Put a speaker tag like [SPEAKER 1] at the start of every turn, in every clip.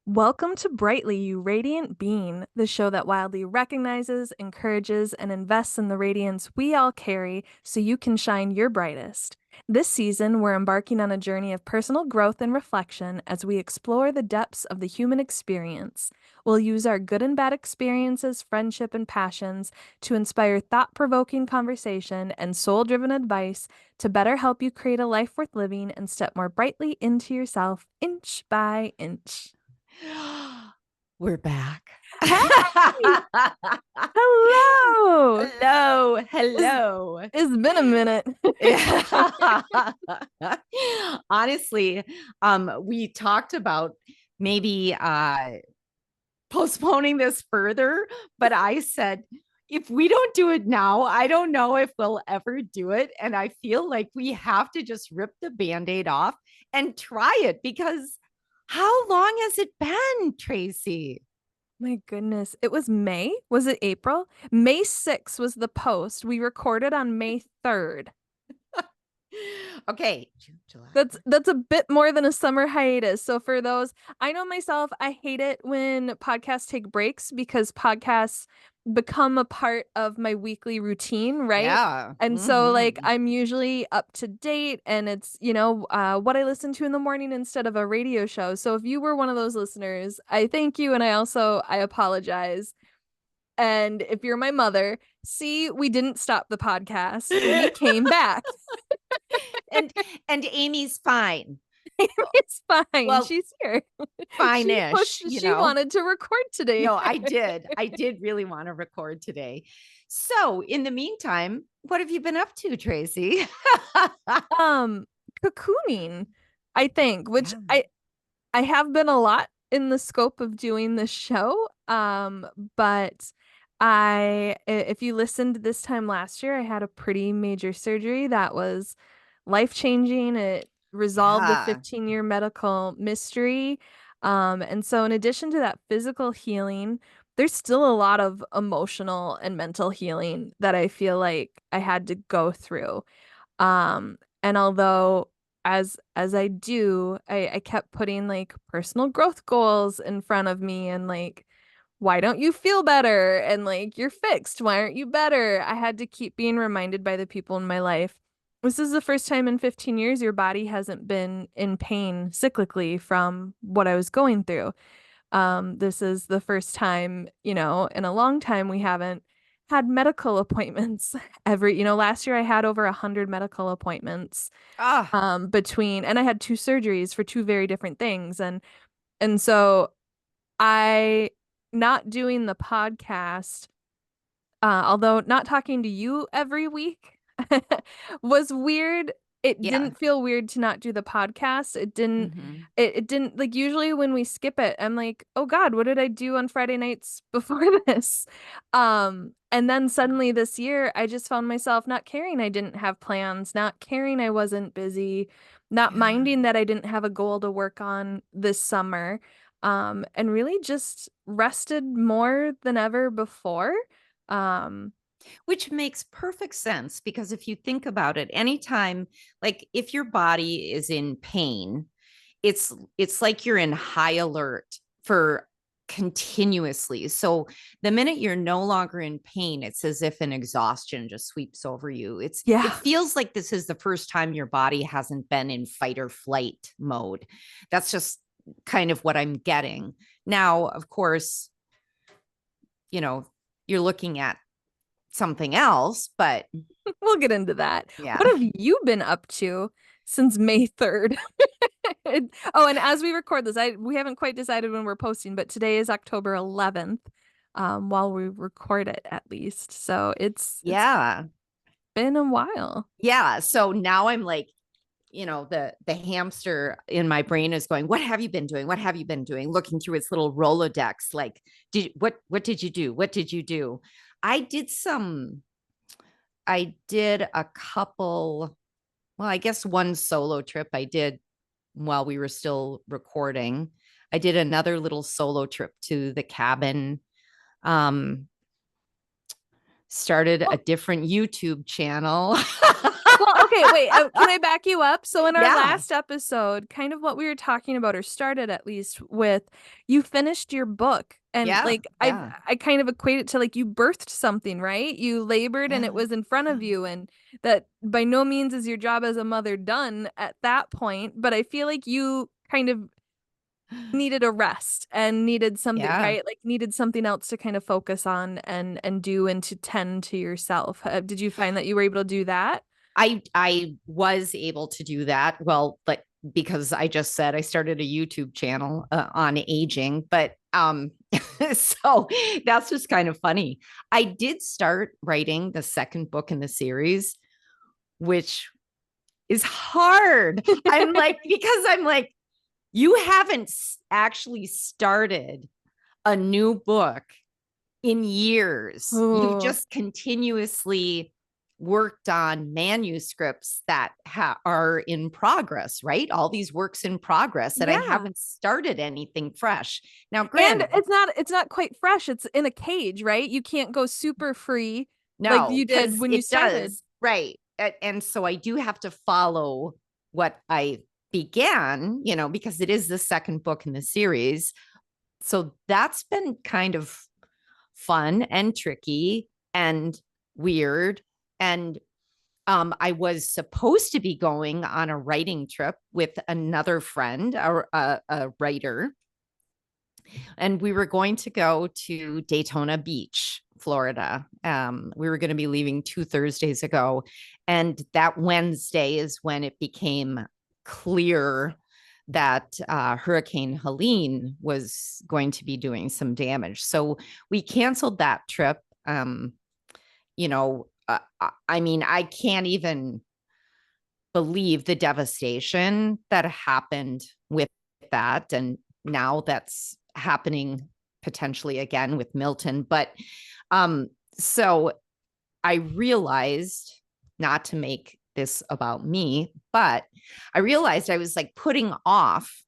[SPEAKER 1] Welcome to Brightly, You Radiant Being, the show that wildly recognizes, encourages, and invests in the radiance we all carry so you can shine your brightest. This season, we're embarking on a journey of personal growth and reflection as we explore the depths of the human experience. We'll use our good and bad experiences, friendship, and passions to inspire thought-provoking conversation and soul-driven advice to better help you create a life worth living and step more brightly into yourself, inch by inch.
[SPEAKER 2] We're back.
[SPEAKER 1] Hey! Hello!
[SPEAKER 2] Hello.
[SPEAKER 1] It's been a minute.
[SPEAKER 2] Honestly, we talked about maybe postponing this further, but I said, if we don't do it now, I don't know if we'll ever do it. And I feel like we have to just rip the Band-Aid off and try it, because how long has it been, Tracy?
[SPEAKER 1] My goodness. It was May? Was it April? May 6th was the post. We recorded on May 3rd.
[SPEAKER 2] Okay. July.
[SPEAKER 1] That's a bit more than a summer hiatus. So for those, I know myself, I hate it when podcasts take breaks because podcasts become a part of my weekly routine, right?
[SPEAKER 2] Yeah.
[SPEAKER 1] And so like I'm usually up to date and it's, what I listen to in the morning instead of a radio show. So if you were one of those listeners, I thank you and I apologize. And if you're my mother, see, we didn't stop the podcast. We came back.
[SPEAKER 2] and Amy's fine.
[SPEAKER 1] It's fine.
[SPEAKER 2] Well,
[SPEAKER 1] She's here.
[SPEAKER 2] fine-ish,
[SPEAKER 1] She wanted to record today.
[SPEAKER 2] No, I did. I did really want to record today. So in the meantime, what have you been up to, Tracy?
[SPEAKER 1] Cocooning, I think, which
[SPEAKER 2] Yeah.
[SPEAKER 1] I have been a lot in the scope of doing this show. But if you listened this time last year, I had a pretty major surgery that was life-changing. It resolved a
[SPEAKER 2] Yeah.
[SPEAKER 1] 15-year medical mystery. And so in addition to that physical healing, there's still a lot of emotional and mental healing that I feel like I had to go through. And although as I do, I kept putting like personal growth goals in front of me and like, why don't you feel better? And like, you're fixed. Why aren't you better? I had to keep being reminded by the people in my life. This is the first time in 15 years your body hasn't been in pain cyclically from what I was going through. This is the first time, in a long time we haven't had medical appointments last year I had over 100 medical appointments
[SPEAKER 2] Ah,
[SPEAKER 1] between, and I had two surgeries for two very different things. And so I not doing the podcast, although not talking to you every week was weird. It
[SPEAKER 2] yeah.
[SPEAKER 1] didn't feel weird to not do the podcast.
[SPEAKER 2] Mhm.
[SPEAKER 1] It didn't like usually when we skip it, I'm like, oh God, what did I do on Friday nights before this? And then suddenly this year I just found myself not caring I didn't have plans, not caring I wasn't busy, not
[SPEAKER 2] Yeah.
[SPEAKER 1] minding that I didn't have a goal to work on this summer. And really just rested more than ever before. Um,
[SPEAKER 2] Which makes perfect sense, because if you think about it, anytime, like if your body is in pain, it's like you're in high alert for continuously. So the minute you're no longer in pain, it's as if an exhaustion just sweeps over you. It
[SPEAKER 1] yeah.
[SPEAKER 2] feels like this is the first time your body hasn't been in fight or flight mode. That's just kind of what I'm getting. Now, of course, you know, you're looking at something else, but
[SPEAKER 1] We'll get into that. What
[SPEAKER 2] yeah.
[SPEAKER 1] have you been up to since May 3rd? Oh, and as we record this, we haven't quite decided when we're posting, but today is October 11th, while we record it at least. So it's
[SPEAKER 2] Yeah.
[SPEAKER 1] been a while.
[SPEAKER 2] Yeah. So now I'm like, the hamster in my brain is going, what have you been doing? What have you been doing? Looking through its little Rolodex, like, what did you do? What did you do? I did some, I did a couple, well, I guess one solo trip I did while we were still recording. I did another little solo trip to the cabin. Um, started a
[SPEAKER 1] Oh,
[SPEAKER 2] different YouTube channel.
[SPEAKER 1] well, okay, wait. Can I back you up? So in our
[SPEAKER 2] Yeah.
[SPEAKER 1] last episode, kind of what we were talking about, or started at least with, you finished your book, and
[SPEAKER 2] Yeah.
[SPEAKER 1] like
[SPEAKER 2] Yeah.
[SPEAKER 1] I kind of equate it to like you birthed something, right? You labored and it
[SPEAKER 2] Yeah.
[SPEAKER 1] was in front of you, and that by no means is your job as a mother done at that point. But I feel like you kind of needed a rest and needed something,
[SPEAKER 2] Yeah.
[SPEAKER 1] right? Like needed something else to kind of focus on and do and to tend to yourself. Did you find that you were able to do that?
[SPEAKER 2] I was able to do that. Well, like because I just said I started a YouTube channel on aging, but so that's just kind of funny. I did start writing the second book in the series, which is hard. I'm like, you haven't actually started a new book in years. You've
[SPEAKER 1] Oh,
[SPEAKER 2] just continuously worked on manuscripts that are in progress, right? All these works in progress, and I
[SPEAKER 1] yeah.
[SPEAKER 2] haven't started anything fresh. Now,
[SPEAKER 1] And
[SPEAKER 2] granted,
[SPEAKER 1] it's not quite fresh. It's in a cage, right? You can't go super free like
[SPEAKER 2] no,
[SPEAKER 1] you did
[SPEAKER 2] because
[SPEAKER 1] when you
[SPEAKER 2] it
[SPEAKER 1] started.
[SPEAKER 2] does, right? And so I do have to follow what I began, because it is the second book in the series. So that's been kind of fun and tricky and weird. And I was supposed to be going on a writing trip with another friend, a writer, and we were going to go to Daytona Beach, Florida. We were going to be leaving 2 Thursdays ago. And that Wednesday is when it became clear that Hurricane Helene was going to be doing some damage. So we canceled that trip. I mean, I can't even believe the devastation that happened with that. And now that's happening potentially again with Milton. But so I realized, not to make this about me, but I realized I was like putting off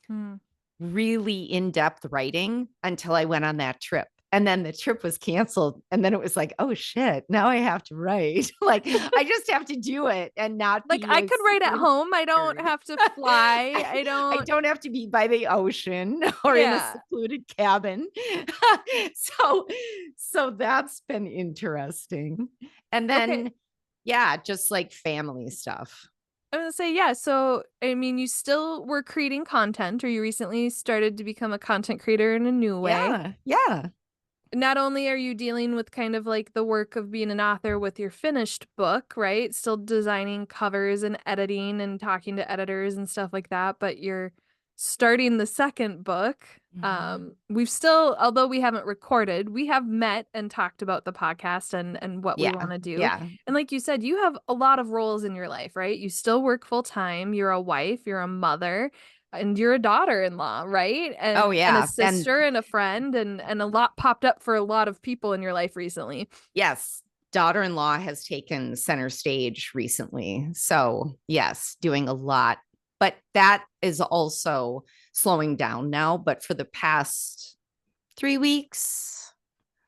[SPEAKER 1] Hmm.
[SPEAKER 2] really in-depth writing until I went on that trip. And then the trip was canceled. And then it was like, oh shit, now I have to write. Like I just have to do it and not
[SPEAKER 1] Like
[SPEAKER 2] be
[SPEAKER 1] I
[SPEAKER 2] as
[SPEAKER 1] could write at
[SPEAKER 2] super
[SPEAKER 1] home. I don't
[SPEAKER 2] inspired.
[SPEAKER 1] have to fly. I
[SPEAKER 2] I
[SPEAKER 1] don't.
[SPEAKER 2] don't have to be by the ocean or in a
[SPEAKER 1] Yeah.
[SPEAKER 2] secluded cabin. so so that's been interesting. And
[SPEAKER 1] Okay.
[SPEAKER 2] then yeah, just like family stuff.
[SPEAKER 1] I'm gonna say, yeah. So, I mean, you still were creating content, or you recently started to become a content creator in a new way.
[SPEAKER 2] Yeah. Yeah.
[SPEAKER 1] Not only are you dealing with kind of like the work of being an author with your finished book, right? Still designing covers and editing and talking to editors and stuff like that, but you're starting the second book.
[SPEAKER 2] Mhm.
[SPEAKER 1] We've still, although we haven't recorded, we have met and talked about the podcast and what we want
[SPEAKER 2] Yeah.
[SPEAKER 1] to do.
[SPEAKER 2] Yeah.
[SPEAKER 1] And like you said, you have a lot of roles in your life, right? You still work full time, you're a wife, you're a mother, and you're a daughter-in-law, right?
[SPEAKER 2] Oh
[SPEAKER 1] And a
[SPEAKER 2] yeah. And
[SPEAKER 1] sister and a friend and a lot popped up for a lot of people in your life recently.
[SPEAKER 2] yes, daughter-in-law has taken center stage recently. So, yes, doing a lot. But that is also slowing down now. But for the past 3 weeks,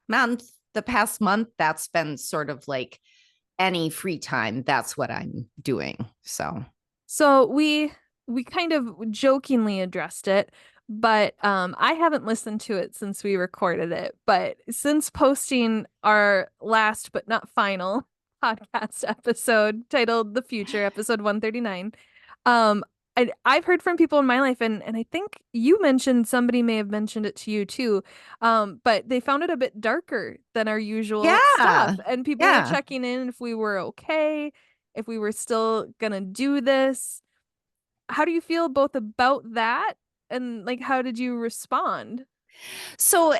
[SPEAKER 2] the past month, that's been sort of like any free time. That's what I'm doing. So,
[SPEAKER 1] So we kind of jokingly addressed it, but I haven't listened to it since we recorded it. But since posting our last but not final podcast episode titled The Future, episode 139, um, I've heard from people in my life, and I think you mentioned somebody may have mentioned it to you too, but they found it a bit darker than our usual stuff,
[SPEAKER 2] yeah.
[SPEAKER 1] and people were
[SPEAKER 2] Yeah.
[SPEAKER 1] checking in if we were okay, if we were still gonna do this. How do you feel both about that and like how did you respond?
[SPEAKER 2] So,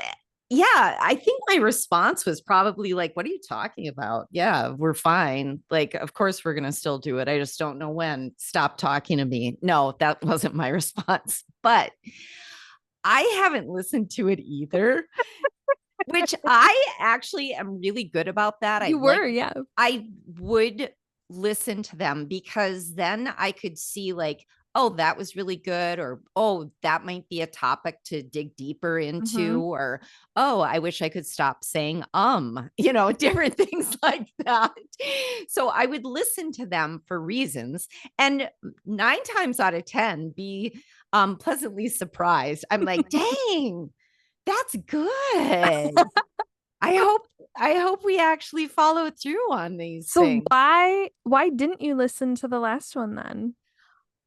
[SPEAKER 2] yeah, I think my response was probably like, what are you talking about? Yeah, we're fine. Like, of course, we're going to still do it. I just don't know when. Stop talking to me. No, that wasn't my response. But I haven't listened to it either, which I actually am really good about that.
[SPEAKER 1] You were, yeah.
[SPEAKER 2] I would listen to them because then I could see, like, oh, that was really good, or oh, that might be a topic to dig deeper into,
[SPEAKER 1] Mm-hmm.
[SPEAKER 2] or oh, I wish I could stop saying different things like that. So I would listen to them for reasons, and 9 times out of 10 be pleasantly surprised. I'm like, dang, that's good. I hope I hope we actually follow through on these
[SPEAKER 1] So
[SPEAKER 2] things.
[SPEAKER 1] why didn't you listen to the last one then?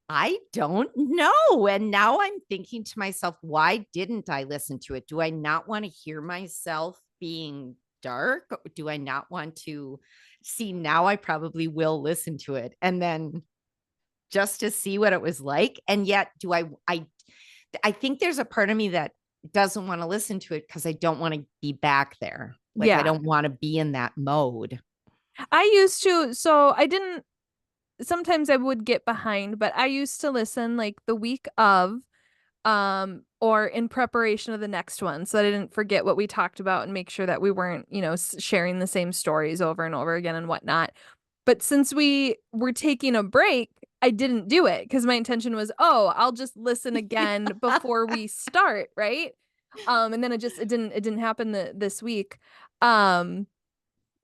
[SPEAKER 2] I don't know. And now I'm thinking to myself, why didn't I listen to it? Do I not want to hear myself being dark? Do I not want to see? Now I probably will listen to it and then just to see what it was like. And yet, I think there's a part of me that doesn't want to listen to it because I don't want to be back there. Like I
[SPEAKER 1] Yeah.
[SPEAKER 2] don't want to be in that mode.
[SPEAKER 1] I used to, so I didn't sometimes I would get behind, but I used to listen like the week of or in preparation of the next one so that I didn't forget what we talked about and make sure that we weren't, sharing the same stories over and over again and whatnot. But since we were taking a break, I didn't do it because my intention was, oh, I'll just listen again before we start, right? And then it didn't happen this week. Um,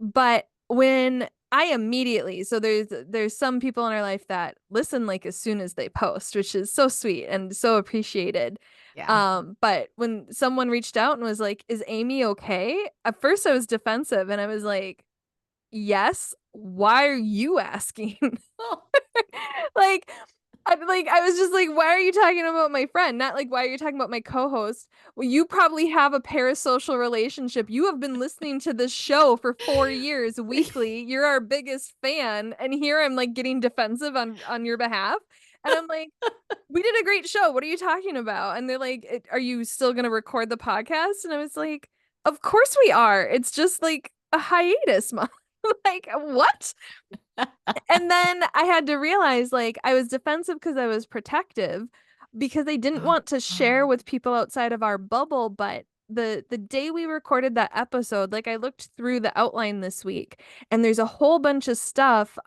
[SPEAKER 1] but when I immediately, so there's some people in our life that listen like as soon as they post, which is so sweet and so appreciated.
[SPEAKER 2] Yeah.
[SPEAKER 1] But when someone reached out and was like, "Is Amy okay?" At first I was defensive and I was like, "Yes, why are you asking?" Like I was just like, why are you talking about my friend? Not like why are you talking about my co-host? Well, you probably have a parasocial relationship. You have been listening to this show for 4 years weekly. You're our biggest fan, and here I'm like getting defensive on your behalf. And I'm like, we did a great show. What are you talking about? And they're like, are you still gonna record the podcast? And I was like, of course we are. It's just like a hiatus month. Like, what? And then I had to realize like I was defensive because I was protective because I didn't want to share with people outside of our bubble. But the day we recorded that episode, like I looked through the outline this week and there's a whole bunch of stuff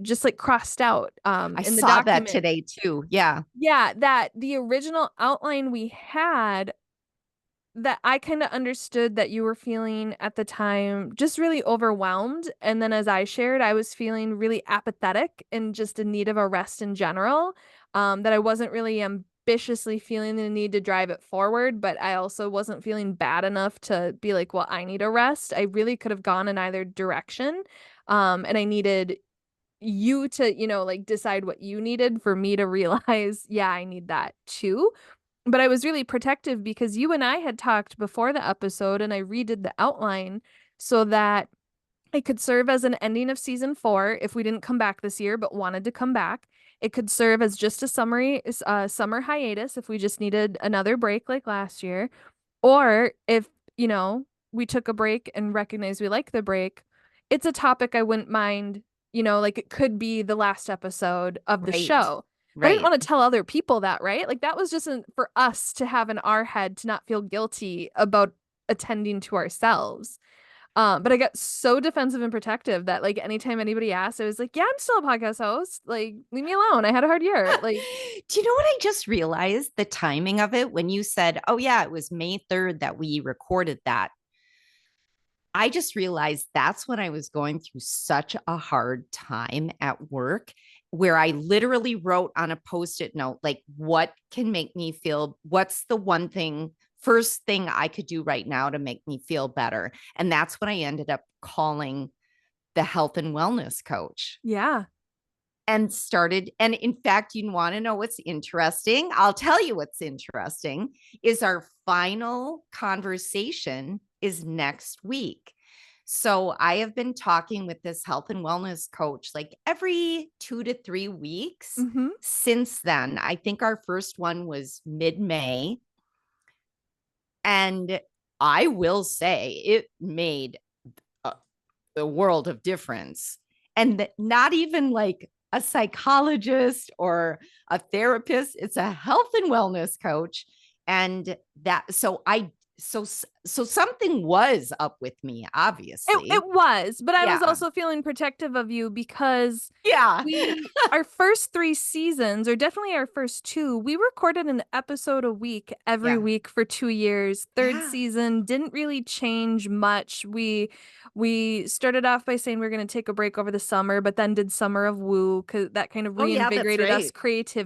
[SPEAKER 1] just like crossed out
[SPEAKER 2] I
[SPEAKER 1] in the
[SPEAKER 2] saw that
[SPEAKER 1] document.
[SPEAKER 2] today too. Yeah.
[SPEAKER 1] Yeah, that the original outline we had that I kind of understood that you were feeling at the time just really overwhelmed. And then as I shared, I was feeling really apathetic and just in need of a rest in general. That I wasn't really ambitiously feeling the need to drive it forward, but I also wasn't feeling bad enough to be like, well, I need a rest. I really could have gone in either direction. And I needed you to, like decide what you needed for me to realize, yeah, I need that too. But I was really protective because you and I had talked before the episode and I redid the outline so that it could serve as an ending of season 4 if we didn't come back this year but wanted to come back. It could serve as just a summer hiatus if we just needed another break like last year. Or if, we took a break and recognized we like the break, it's a topic I wouldn't mind, like it could be the last episode of the
[SPEAKER 2] Right.
[SPEAKER 1] show. But I didn't
[SPEAKER 2] Right.
[SPEAKER 1] want to tell other people that, right? Like that was just for us to have in our head to not feel guilty about attending to ourselves. But I got so defensive and protective that like anytime anybody asked, I was like, "Yeah, I'm still a podcast host. Like, leave me alone. I had a hard year." Like,
[SPEAKER 2] Do you know what I just realized? The timing of it when you said, oh, yeah, it was May 3rd that we recorded that. I just realized that's when I was going through such a hard time at work where I literally wrote on a post-it note, like, what can make me feel, what's the one thing, first thing I could do right now to make me feel better? And that's when I ended up calling the health and wellness coach
[SPEAKER 1] yeah.
[SPEAKER 2] and started. And in fact, you want to know what's interesting? I'll tell you what's interesting is our final conversation is next week. So I have been talking with this health and wellness coach like every 2 to 3 weeks
[SPEAKER 1] Mm-hmm.
[SPEAKER 2] since then. I think our first one was mid-May. And I will say it made the world of difference. And not even like a psychologist or a therapist, it's a health and wellness coach. And that, so So something was up with me,
[SPEAKER 1] It
[SPEAKER 2] obviously.
[SPEAKER 1] was, but I was
[SPEAKER 2] Yeah.
[SPEAKER 1] also feeling protective of you because
[SPEAKER 2] Yeah.
[SPEAKER 1] our first three seasons, or definitely our first two, we recorded an episode a week every
[SPEAKER 2] Yeah.
[SPEAKER 1] week for 2 years. Third
[SPEAKER 2] Yeah.
[SPEAKER 1] season didn't really change much. We started off by saying we are going to take a break over the summer, but then did Summer of Woo because that kind of
[SPEAKER 2] Oh yeah, that's
[SPEAKER 1] reinvigorated us
[SPEAKER 2] right.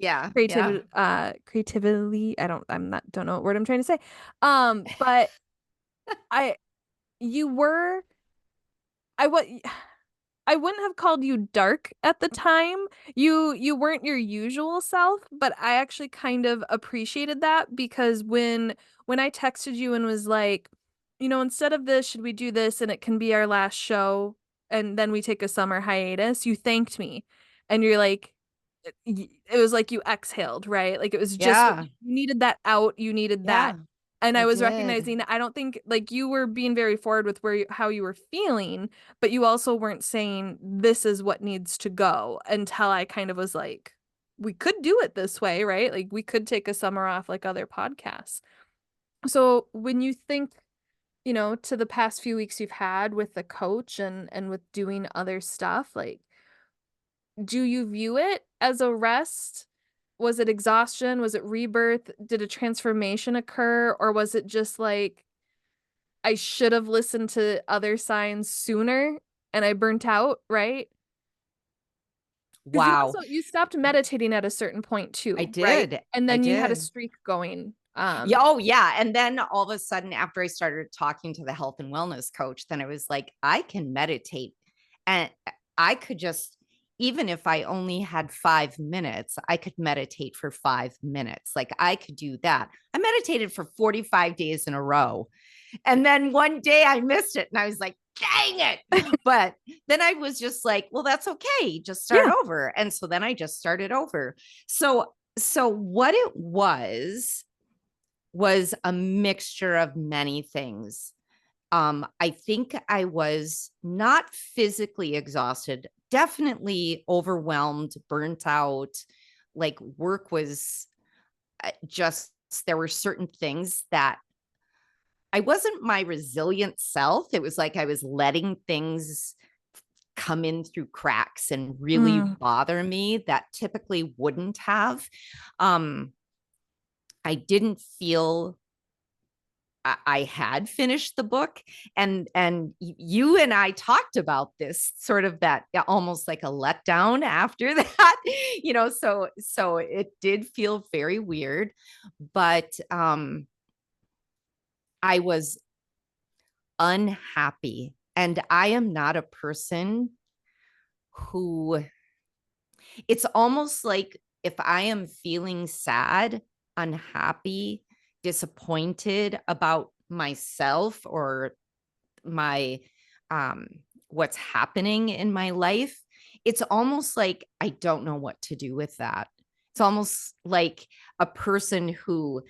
[SPEAKER 2] Yeah. Yeah.
[SPEAKER 1] creatively. Don't know what word I'm trying to say. But I, you were, I what I wouldn't have called you dark at the time. You weren't your usual self, but I actually kind of appreciated that because when I texted you and was like, instead of this, should we do this and it can be our last show and then we take a summer hiatus, you thanked me. And you're like it was like you exhaled, right? Like it was just what
[SPEAKER 2] Yeah.
[SPEAKER 1] you needed that out, you needed that.
[SPEAKER 2] Yeah.
[SPEAKER 1] And
[SPEAKER 2] I
[SPEAKER 1] I was
[SPEAKER 2] did.
[SPEAKER 1] recognizing I don't think like you were being very forward with how you were feeling, but you also weren't saying this is what needs to go until I kind of was like, we could do it this way, right? Like we could take a summer off like other podcasts. So when you think, to the past few weeks you've had with the coach and with doing other stuff, like do you view it as a rest? Was it exhaustion? Was it rebirth? Did a transformation occur? Or was it just like I should have listened to other signs sooner and I burnt out, right? Because
[SPEAKER 2] Wow.
[SPEAKER 1] you stopped meditating at a certain point
[SPEAKER 2] I
[SPEAKER 1] too, right?
[SPEAKER 2] did.
[SPEAKER 1] And
[SPEAKER 2] I
[SPEAKER 1] then you had a
[SPEAKER 2] did.
[SPEAKER 1] streak going.
[SPEAKER 2] Yeah. Oh, yeah. And then all of a sudden, after I started talking to the health and wellness coach, then I was like, I can meditate and I could just, even if I only had 5 minutes, I could meditate for 5 minutes. Like I could do that. I meditated for 45 days in a row. And then one day I missed it and I was like, dang it. But then I was just like, well, that's okay. Just start
[SPEAKER 1] Yeah.
[SPEAKER 2] over. And so then I just started over. So what it was a mixture of many things. I think I was not physically exhausted, definitely overwhelmed, burnt out. Like work was just, there were certain things that I wasn't my resilient self. It was like I was letting things come in through cracks and really
[SPEAKER 1] Mm.
[SPEAKER 2] bother me that typically wouldn't have. Um, I didn't feel I had finished the book, and you and I talked about this sort of that almost like a letdown after that, so it did feel very weird, but I was unhappy, and I am not a person who, it's almost like if I am feeling sad, unhappy, disappointed about myself or my um what's happening in my life, it's almost like I don't know what to do with that. It's almost like a person who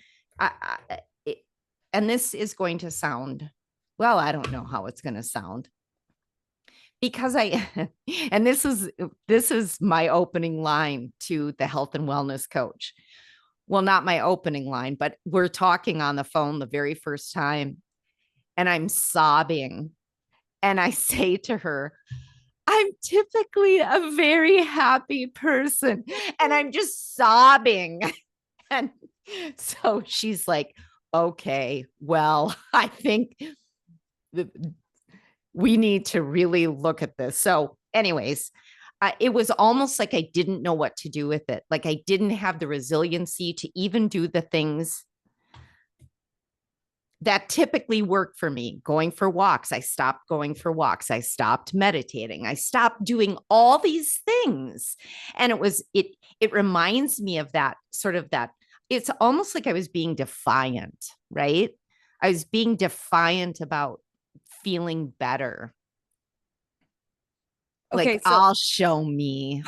[SPEAKER 2] it, and this is going to sound, well, I don't know how it's going to sound because I and this is my opening line to the health and wellness coach. Well, not my opening line, but we're talking on the phone the very first time and I'm sobbing. And I say to her, I'm typically a very happy person. And I'm just sobbing. And so she's like, okay, well, I think we need to really look at this. So, anyways, it was almost like I didn't know what to do with it. Like I didn't have the resiliency to even do the things that typically work for me. Going for walks. I stopped going for walks. I stopped meditating. I stopped doing all these things. And it reminds me of that sort of that. It's almost like I was being defiant, right? I was being defiant about feeling better.
[SPEAKER 1] Okay,
[SPEAKER 2] Like
[SPEAKER 1] so
[SPEAKER 2] I'll show me.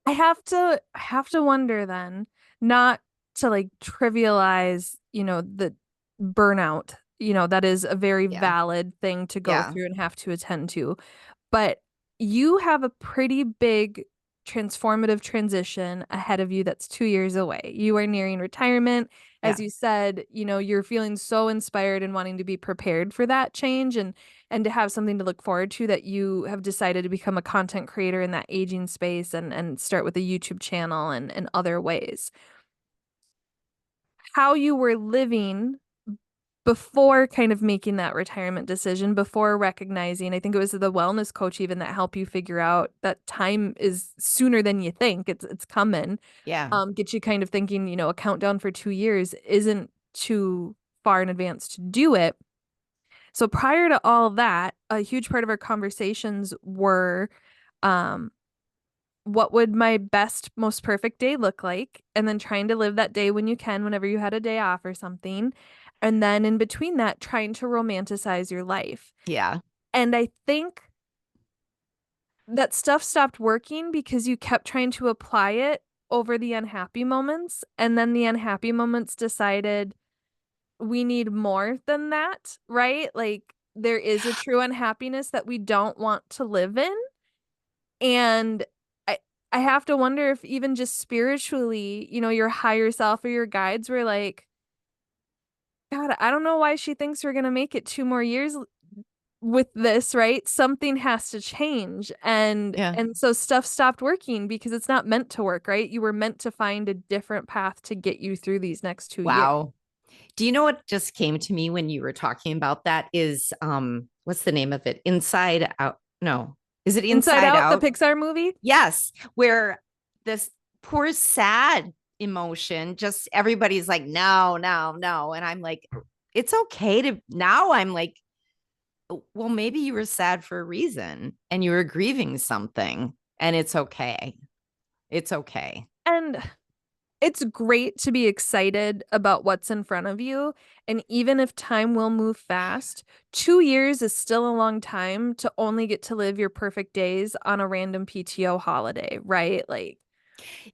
[SPEAKER 1] I have to wonder then, not to like trivialize, the burnout, that is a very
[SPEAKER 2] Yeah.
[SPEAKER 1] valid thing to go
[SPEAKER 2] Yeah.
[SPEAKER 1] through and have to attend to. But you have a pretty big transformative transition ahead of you that's 2 years away. You are nearing retirement. As
[SPEAKER 2] Yeah.
[SPEAKER 1] you said, you're feeling so inspired and wanting to be prepared for that change and to have something to look forward to, that you have decided to become a content creator in that aging space and start with a YouTube channel and other ways. How you were living before kind of making that retirement decision, before recognizing, I think it was the wellness coach even that helped you figure out that time is sooner than you think. It's coming.
[SPEAKER 2] Yeah.
[SPEAKER 1] Get you kind of thinking, a countdown for 2 years isn't too far in advance to do it. So prior to all of that, a huge part of our conversations were, um, what would my best, most perfect day look like? And then trying to live that day when you can, whenever you had a day off or something. And then in between that, trying to romanticize your life.
[SPEAKER 2] Yeah.
[SPEAKER 1] And I think that stuff stopped working because you kept trying to apply it over the unhappy moments. And then the unhappy moments decided we need more than that, right? Like there is a true unhappiness that we don't want to live in. And I I have to wonder if even just spiritually, your higher self or your guides were like, God, I don't know why she thinks we're gonna make it 2 more years with this, right? Something has to change. And
[SPEAKER 2] Yeah.
[SPEAKER 1] and so stuff stopped working because it's not meant to work, right? You were meant to find a different path to get you through these next 2 years.
[SPEAKER 2] Wow. Do you know what just came to me when you were talking about that is what's the name of it? Inside Out. No. Is it
[SPEAKER 1] Inside
[SPEAKER 2] Inside
[SPEAKER 1] Out, the
[SPEAKER 2] Out?
[SPEAKER 1] Pixar movie?
[SPEAKER 2] Yes, where this poor sad emotion just everybody's like no, no, no, and I'm like it's okay to now I'm like well maybe you were sad for a reason and you were grieving something and it's okay. It's okay.
[SPEAKER 1] And it's great to be excited about what's in front of you. And even if time will move fast, 2 years is still a long time to only get to live your perfect days on a random PTO holiday, right? Like,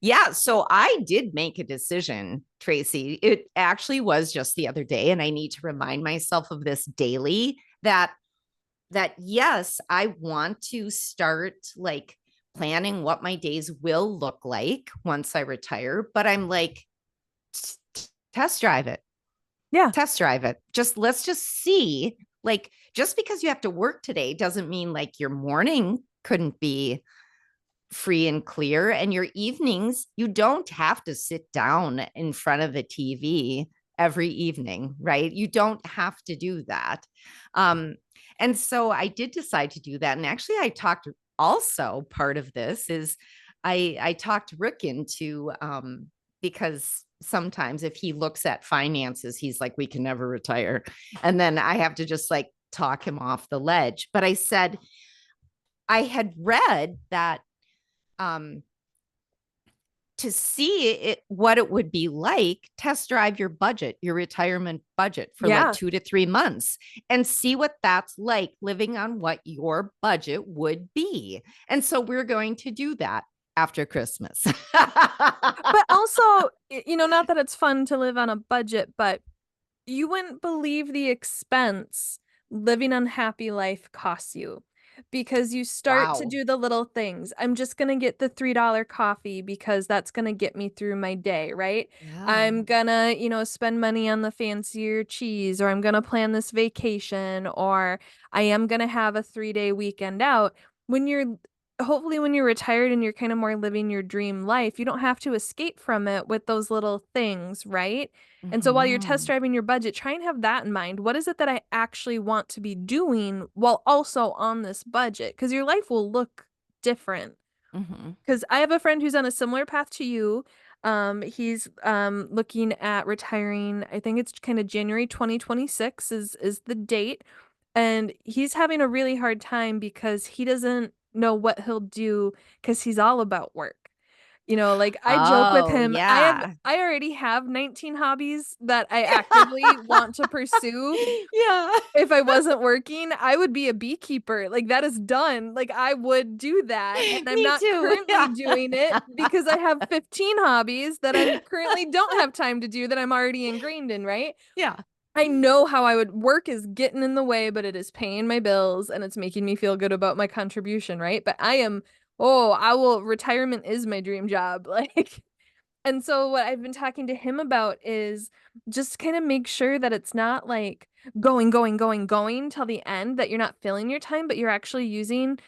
[SPEAKER 2] Yeah, so I did make a decision, Tracy. It actually was just the other day and I need to remind myself of this daily that yes, I want to start like planning what my days will look like once I retire, but I'm like test drive it.
[SPEAKER 1] yeah.
[SPEAKER 2] Test drive it. Just let's just see. Like just because you have to work today doesn't mean like your morning couldn't be free and clear. And your evenings, you don't have to sit down in front of a TV every evening, right? You don't have to do that. Um, and so I did decide to do that. And actually, I talked also part of this is I talked Rick into because sometimes if he looks at finances, he's like, we can never retire. And then I have to just like talk him off the ledge. But I said, I had read that um, to see it what it would be like, test drive your retirement budget for like
[SPEAKER 1] Yeah.
[SPEAKER 2] 2 to 3 months and see what that's like living on what your budget would be. And so we're going to do that after Christmas.
[SPEAKER 1] But also, not that it's fun to live on a budget, but you wouldn't believe the expense living unhappy life costs you because you start to
[SPEAKER 2] Wow.
[SPEAKER 1] do the little things. I'm just going to get the $3 coffee because that's going to get me through my day, right?
[SPEAKER 2] Yeah.
[SPEAKER 1] I'm gonna, spend money on the fancier cheese, or I'm gonna plan this vacation, or I am gonna have a 3-day weekend out. When you're Hopefully when you're retired and you're kind of more living your dream life, you don't have to escape from it with those little things, right? And so while you're test
[SPEAKER 2] Mm-hmm.
[SPEAKER 1] driving your budget, try and have that in mind. What is it that I actually want to be doing while also on this budget? Because your life will look different.
[SPEAKER 2] Mm-hmm.
[SPEAKER 1] Because I have a friend who's on a similar path to you. He's looking at retiring. I think it's kind of January 2026 is the date. And he's having a really hard time because he doesn't know what he'll do because he's all about work. Like I joke with
[SPEAKER 2] Oh,
[SPEAKER 1] him,
[SPEAKER 2] yeah.
[SPEAKER 1] I already have 19 hobbies that I actively want to pursue.
[SPEAKER 2] Yeah.
[SPEAKER 1] If I wasn't working, I would be a beekeeper. Like that is done. Like I would do that. And I'm
[SPEAKER 2] Me
[SPEAKER 1] not
[SPEAKER 2] too.
[SPEAKER 1] currently
[SPEAKER 2] Yeah.
[SPEAKER 1] doing it because I have 15 hobbies that I'm currently don't have time to do that I'm already ingrained in, right?
[SPEAKER 2] Yeah.
[SPEAKER 1] I know how I would work is getting in the way, but it is paying my bills and it's making me feel good about my contribution, right? But I am Oh, I will, retirement is my dream job. Like, and so what I've been talking to him about is just kind of make sure that it's not like going till the end, that you're not filling your time, but you're actually using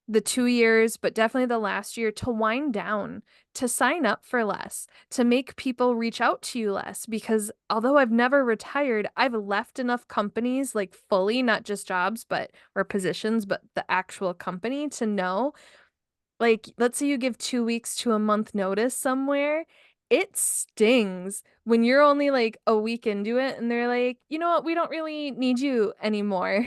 [SPEAKER 1] the 2 years, but definitely the last year to wind down, to sign up for less, to make people reach out to you less. Because although I've never retired, I've left enough companies, like fully, not just jobs, but or positions, but the actual company to know, like, let's say you give 2 weeks to a month notice somewhere, it stings when you're only like a week into it and they're like, you know what, we don't really need you anymore.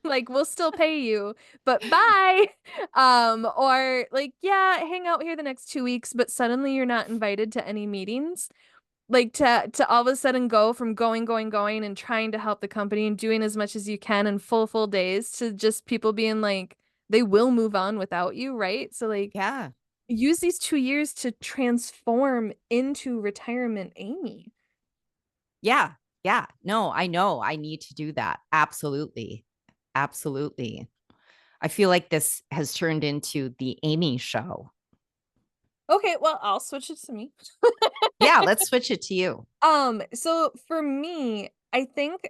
[SPEAKER 1] Like, we'll still pay you, but bye. Or like, yeah, hang out here the next 2 weeks, but suddenly you're not invited to any meetings. Like to all of a sudden go from going and trying to help the company and doing as much as you can in full days to just people being like, they will move on without you, right? So like
[SPEAKER 2] Yeah.
[SPEAKER 1] use these 2 years to transform into retirement Amy.
[SPEAKER 2] Yeah. Yeah. No, I know I need to do that. Absolutely. Absolutely. I feel like this has turned into the Amy show.
[SPEAKER 1] Okay, well, I'll switch it to me.
[SPEAKER 2] Yeah, let's switch it to you.
[SPEAKER 1] So for me, I think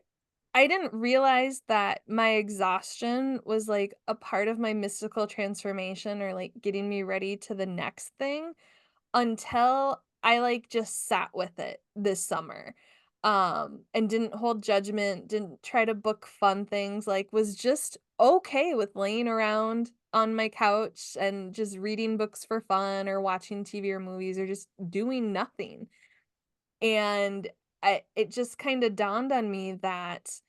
[SPEAKER 1] I didn't realize that my exhaustion was like a part of my mystical transformation or like getting me ready to the next thing until I like just sat with it this summer. And didn't hold judgment, didn't try to book fun things, like was just okay with laying around on my couch and just reading books for fun or watching TV or movies or just doing nothing. And it just kind of dawned on me that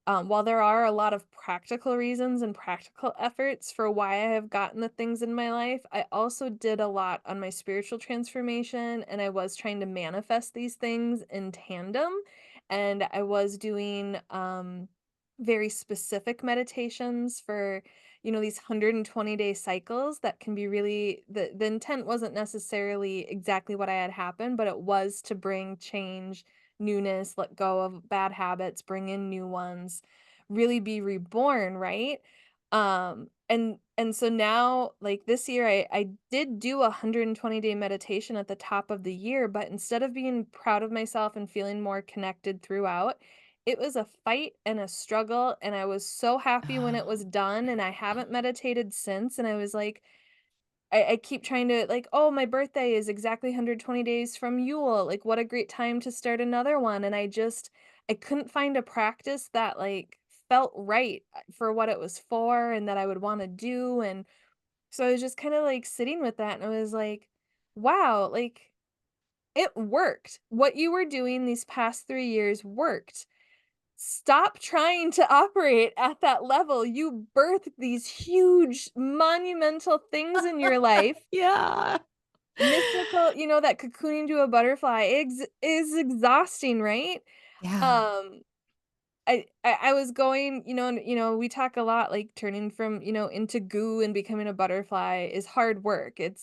[SPEAKER 1] while there are a lot of practical reasons and practical efforts for why I have gotten the things in my life, I also did a lot on my spiritual transformation and I was trying to manifest these things in tandem. And I was doing very specific meditations for, these 120-day cycles that can be really, the intent wasn't necessarily exactly what I had happened, but it was to bring change, newness, let go of bad habits, bring in new ones, really be reborn, right? And so now, like this year, I did do a 120-day meditation at the top of the year, but instead of being proud of myself and feeling more connected throughout, it was a fight and a struggle, and I was so happy when it was done, and I haven't meditated since, and I was like, I keep trying to like, "Oh, my birthday is exactly 120 days from Yule, like, what a great time to start another one," and I couldn't find a practice that, like, felt right, for what it was for and that I would wanna do, and so I was just kinda, like, sitting with that, and I was like, "Wow, like, it worked. What you were doing these past 3 years worked. Stop trying to operate at that level. You birthed these huge, monumental things in your life.
[SPEAKER 2] Yeah.
[SPEAKER 1] Mystical, that cocooning to a butterfly is exhausting, right?
[SPEAKER 2] Yeah.
[SPEAKER 1] Um, I was going, and, we talk a lot, like, turning from, into goo and becoming a butterfly is hard work. It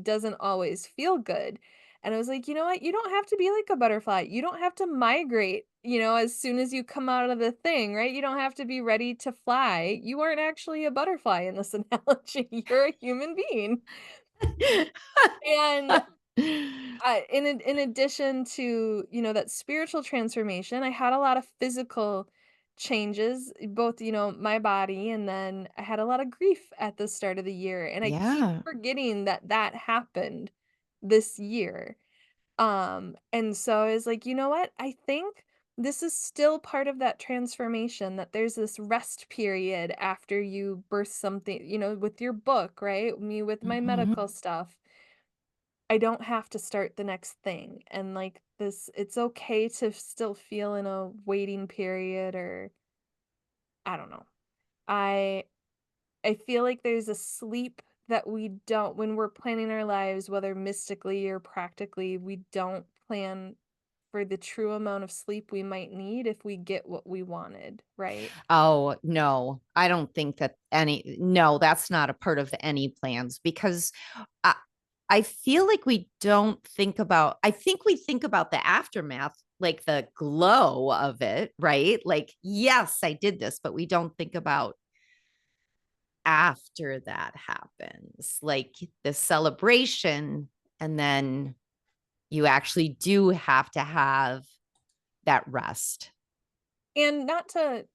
[SPEAKER 1] doesn't always feel good. And I was like, "You know what? You don't have to be like a butterfly. You don't have to migrate, as soon as you come out of the thing, right? You don't have to be ready to fly. You aren't actually a butterfly in this analogy. You're a human being." And in addition to, that spiritual transformation, I had a lot of physical changes, both, my body, and then I had a lot of grief at the start of the year, and I keep
[SPEAKER 2] Yeah.
[SPEAKER 1] forgetting that that happened this year. And so I was like, "You know what? I think this is still part of that transformation, that there's this rest period after you birth something, with your book, right? Me with my medical
[SPEAKER 2] Mhm.
[SPEAKER 1] stuff. I don't have to start the next thing, and, like, it's okay to still feel in a waiting period, or I don't know. I I feel like there's a sleep that we don't, when we're planning our lives, whether mystically or practically, we don't plan for the true amount of sleep we might need if we get what we wanted, right?
[SPEAKER 2] Oh, no. I don't think that any no, that's not a part of any plans because I I feel like we don't think about I think we think about the aftermath, like the glow of it, right? Like, yes, I did this, but we don't think about after that happens, like the celebration, and then you actually do have to have that rest.
[SPEAKER 1] And not to,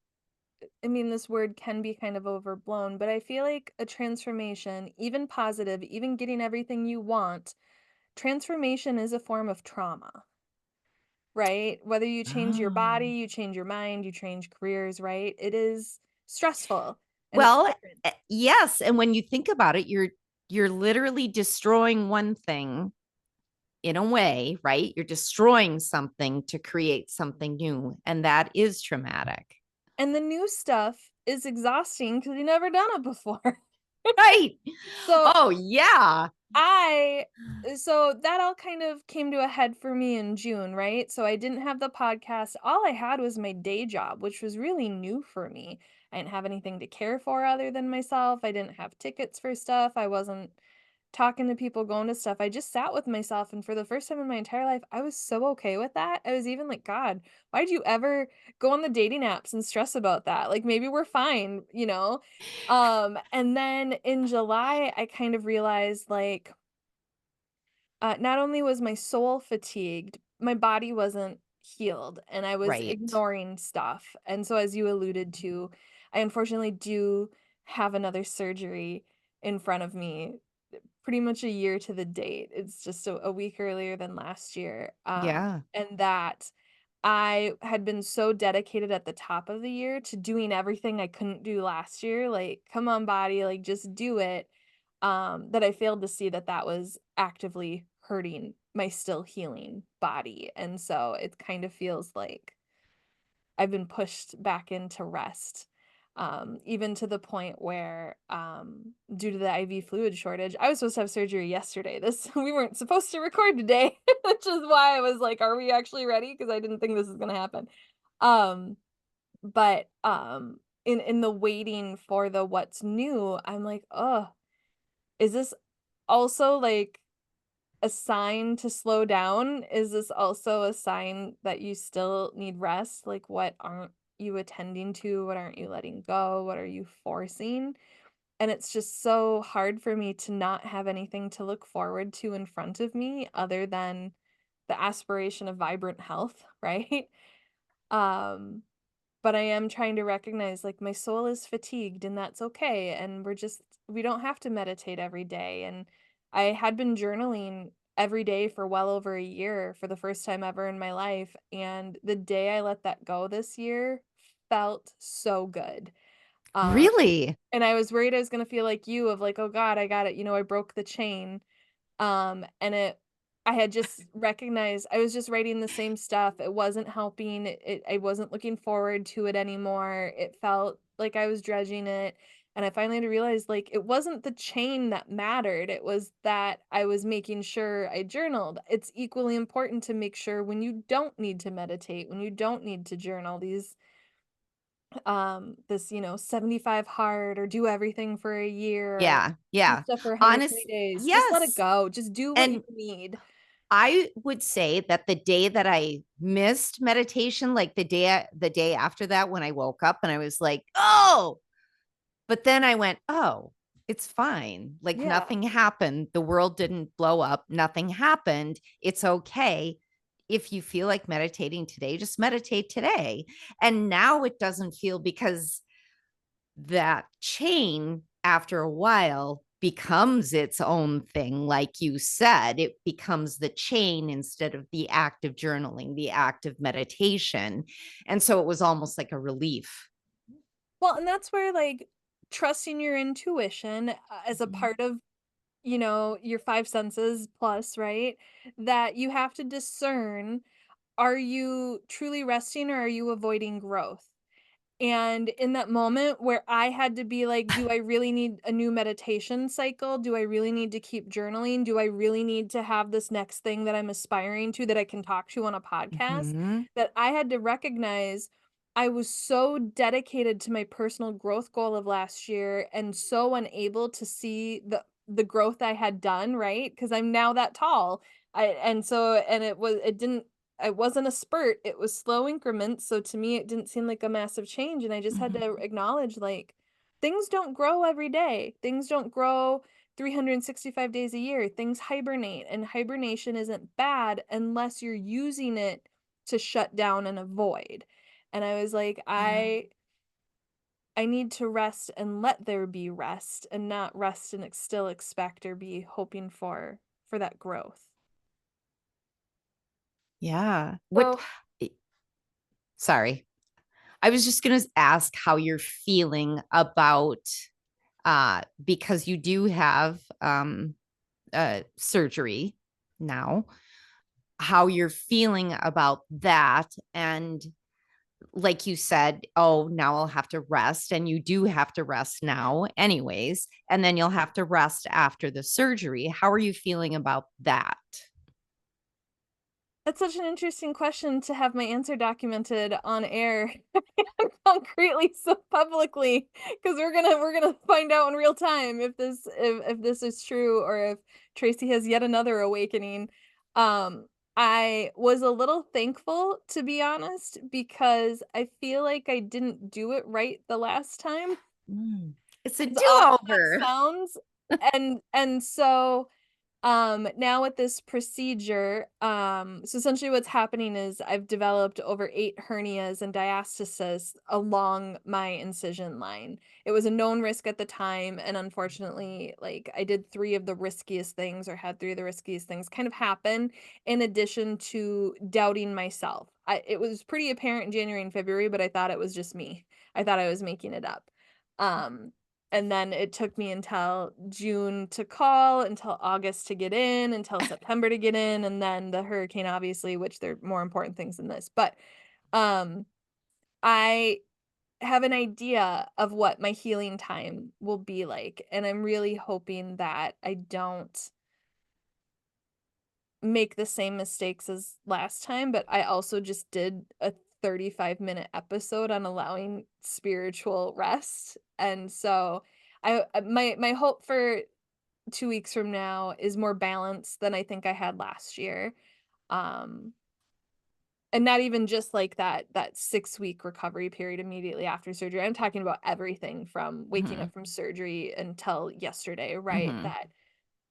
[SPEAKER 1] I mean, this word can be kind of overblown, but I feel like a transformation, even positive, even getting everything you want, transformation is a form of trauma, right? Whether you change your body,
[SPEAKER 2] Oh.
[SPEAKER 1] you change your mind, you change careers, right? It is stressful and it's
[SPEAKER 2] Well,
[SPEAKER 1] different.
[SPEAKER 2] yes, and when you think about it, you're literally destroying one thing in a way, right? You're destroying something to create something new, and that is traumatic.
[SPEAKER 1] And the new stuff is exhausting because you've never done it before.
[SPEAKER 2] Right.
[SPEAKER 1] So
[SPEAKER 2] Oh, yeah.
[SPEAKER 1] I so that all kind of came to a head for me in June, right? So I didn't have the podcast. All I had was my day job, which was really new for me. I didn't have anything to care for other than myself. I didn't have tickets for stuff. I wasn't talking to people, going to stuff. I just sat with myself, and for the first time in my entire life, I was so okay with that. I was even like, God, why'd you ever go on the dating apps and stress about that? Like maybe we're fine, you know? And then in July, I kind of realized like not only was my soul fatigued, my body wasn't healed and I was
[SPEAKER 2] Right.
[SPEAKER 1] ignoring stuff. And so, as you alluded to, I unfortunately do have another surgery in front of me pretty much a year to the date. It's just a week earlier than last year.
[SPEAKER 2] Yeah.
[SPEAKER 1] And that I had been so dedicated at the top of the year to doing everything I couldn't do last year, like, "Come on, body, like, just do it," that I failed to see that that was actively hurting my still healing body, and so it kind of feels like I've been pushed back into rest, even to the point where, due to the IV fluid shortage, I was supposed to have surgery yesterday. This we weren't supposed to record today, which is why I was like, "Are we actually ready?" Because I didn't think this was gonna happen. Um, but in the waiting for the what's new, I'm like, "Oh, is this also, like, a sign to slow down? Is this also a sign that you still need rest? Like, what aren't you attending to? What aren't you letting go? What are you forcing?" And it's just so hard for me to not have anything to look forward to in front of me other than the aspiration of vibrant health, right? Um, but I am trying to recognize, like, my soul is fatigued, and that's okay, and we don't have to meditate every day, and I had been journaling every day for well over a year for the first time ever in my life, and the day I let that go this year felt so good. Um,
[SPEAKER 2] Really?
[SPEAKER 1] and I was worried I was gonna feel like you of like, "Oh god, I got it," I broke the chain. And I had just recognized I was just writing the same stuff. It wasn't helping. I wasn't looking forward to it anymore. It felt like I was dredging it. And I finally had to realize like it wasn't the chain that mattered. It was that I was making sure I journaled. It's equally important to make sure when you don't need to meditate, when you don't need to journal, this 75 hard or do everything for a year or
[SPEAKER 2] Yeah.
[SPEAKER 1] do
[SPEAKER 2] Yeah.
[SPEAKER 1] stuff for 120
[SPEAKER 2] Honest,
[SPEAKER 1] days. Just let it
[SPEAKER 2] yes.
[SPEAKER 1] go. Just do what you
[SPEAKER 2] And
[SPEAKER 1] need.
[SPEAKER 2] I would say that the day that I missed meditation, like the day after that when I woke up and I was like, "Oh," but then I went, "Oh, it's fine. Like
[SPEAKER 1] Yeah.
[SPEAKER 2] nothing happened. The world didn't blow up. Nothing happened. It's okay. If you feel like meditating today, just meditate today." And now it doesn't feel, because that chain after a while becomes its own thing. Like you said, it becomes the chain instead of the act of journaling, the act of meditation. And so it was almost like a relief.
[SPEAKER 1] Well, and that's where like trusting your intuition as a
[SPEAKER 2] Mhm.
[SPEAKER 1] part of, your five senses plus, right? That you have to discern, are you truly resting or are you avoiding growth? And in that moment where I had to be like, do I really need a new meditation cycle? Do I really need to keep journaling? Do I really need to have this next thing that I'm aspiring to that I can talk to on a podcast?
[SPEAKER 2] Mhm.
[SPEAKER 1] That I had to recognize I was so dedicated to my personal growth goal of last year and so unable to see the growth I had done, right? Because I'm now that tall. It wasn't a spurt, it was slow increments, so to me, it didn't seem like a massive change, and I just had to
[SPEAKER 2] Mhm.
[SPEAKER 1] acknowledge, like, things don't grow every day. Things don't grow 365 days a year. Things hibernate, and hibernation isn't bad unless you're using it to shut down and avoid. And I was like,
[SPEAKER 2] Yeah.
[SPEAKER 1] I need to rest and let there be rest and not rest and still expect or be hoping for that growth.
[SPEAKER 2] Yeah. What,
[SPEAKER 1] So
[SPEAKER 2] eh, sorry. I was just going to ask how you're feeling about, because you do have surgery now, how you're feeling about that. And like you said, oh, now I'll have to rest. And you do have to rest now, anyways. And then you'll have to rest after the surgery. How are you feeling about that?
[SPEAKER 1] that's such an interesting question to have my answer documented on air concretely so publicly, because we're gonna find out in real time if this is true or if Tracy has yet another awakening. I was a little thankful, to be honest, because I feel like I didn't do it right the last time,
[SPEAKER 2] Mm. It's a
[SPEAKER 1] as odd as
[SPEAKER 2] do-over.
[SPEAKER 1] that sounds. And so now with this procedure, so essentially what's happening is I've developed over 8 hernias and diastasis along my incision line. It was a known risk at the time, and unfortunately, like, I did 3 of the riskiest things, or had 3 of the riskiest things kind of happen, in addition to doubting myself. It was pretty apparent in January and February, but I thought it was just me. I thought I was making it up. Um, and then it took me until June to call, until August to get in, until September to get in, and then the hurricane, obviously, which they're more important things than this. But um, I have an idea of what my healing time will be like, and I'm really hoping that I don't make the same mistakes as last time, but I also just did a 35-minute episode on allowing spiritual rest. And so my hope for 2 weeks from now is more balance than I think I had last year. Um, and not even just like that 6-week recovery period immediately after surgery. I'm talking about everything from waking
[SPEAKER 2] Mm-hmm.
[SPEAKER 1] up from surgery until yesterday, right?
[SPEAKER 2] Mm-hmm.
[SPEAKER 1] That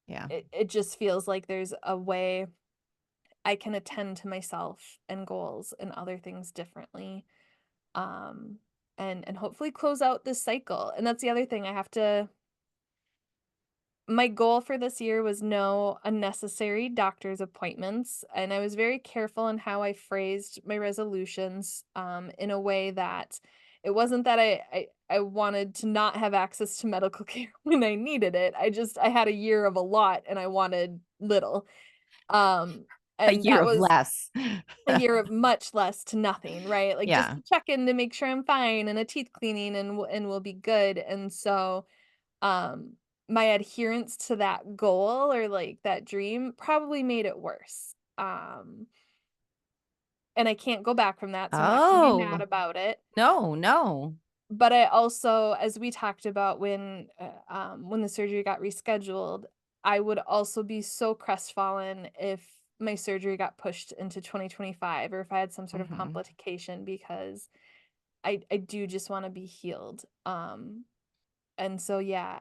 [SPEAKER 2] Yeah.
[SPEAKER 1] it just feels like there's a way I can attend to myself and goals and other things differently. Um, and hopefully close out this cycle. And that's the other thing I have to my goal for this year was no unnecessary doctor's appointments, and I was very careful in how I phrased my resolutions, in a way that it wasn't that I wanted to not have access to medical care when I needed it. I had a year of a lot and I wanted little. Um,
[SPEAKER 2] A
[SPEAKER 1] and
[SPEAKER 2] year
[SPEAKER 1] that
[SPEAKER 2] of
[SPEAKER 1] was
[SPEAKER 2] less.
[SPEAKER 1] a year of much less to nothing, right? Like, just
[SPEAKER 2] Yeah.
[SPEAKER 1] to check in to make sure I'm fine, and a teeth cleaning, and we'll be good. And so, um, my adherence to that goal, or, like, that dream, probably made it worse. And I can't go back from that, so I'm not gonna be mad
[SPEAKER 2] Oh,
[SPEAKER 1] about it.
[SPEAKER 2] no, no.
[SPEAKER 1] But I also, as we talked about when the surgery got rescheduled, I would also be so crestfallen if my surgery got pushed into 2025, or if I had some sort of
[SPEAKER 2] Mm-hmm.
[SPEAKER 1] complication, because I do just wanna be healed. And so, yeah,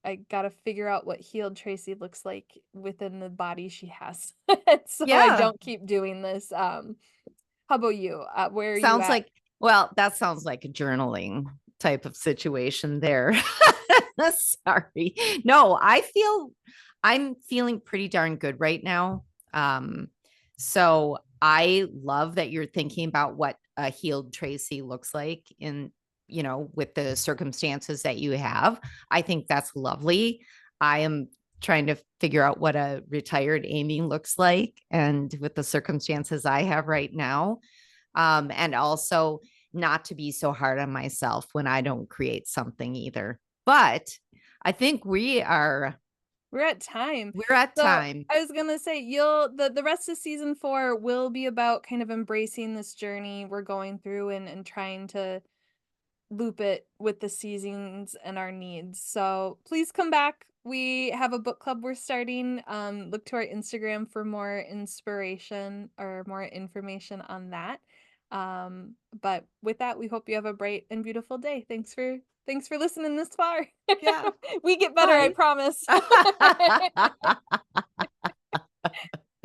[SPEAKER 1] I gotta figure out what healed Tracy looks like within the body she has, so I
[SPEAKER 2] Yeah.
[SPEAKER 1] don't keep doing this. How about you? Where are you
[SPEAKER 2] Sounds
[SPEAKER 1] at?
[SPEAKER 2] like, well, that sounds like a journaling type of situation there. Sorry. No, I'm feeling pretty darn good right now. So I love that you're thinking about what a healed Tracy looks like with the circumstances that you have. I think that's lovely. I am trying to figure out what a retired Amy looks like and with the circumstances I have right now, and also not to be so hard on myself when I don't create something either. But I think
[SPEAKER 1] We're at time.
[SPEAKER 2] we're at
[SPEAKER 1] So,
[SPEAKER 2] time.
[SPEAKER 1] I was gonna say, the rest of season 4 will be about kind of embracing this journey we're going through, and trying to loop it with the seasons and our needs. So, please come back. We have a book club we're starting. Look to our Instagram for more inspiration or more information on that. But with that, we hope you have a bright and beautiful day. Thanks for Thanks for listening this far.
[SPEAKER 2] Yeah.
[SPEAKER 1] We get better, I
[SPEAKER 2] Bye.
[SPEAKER 1] promise.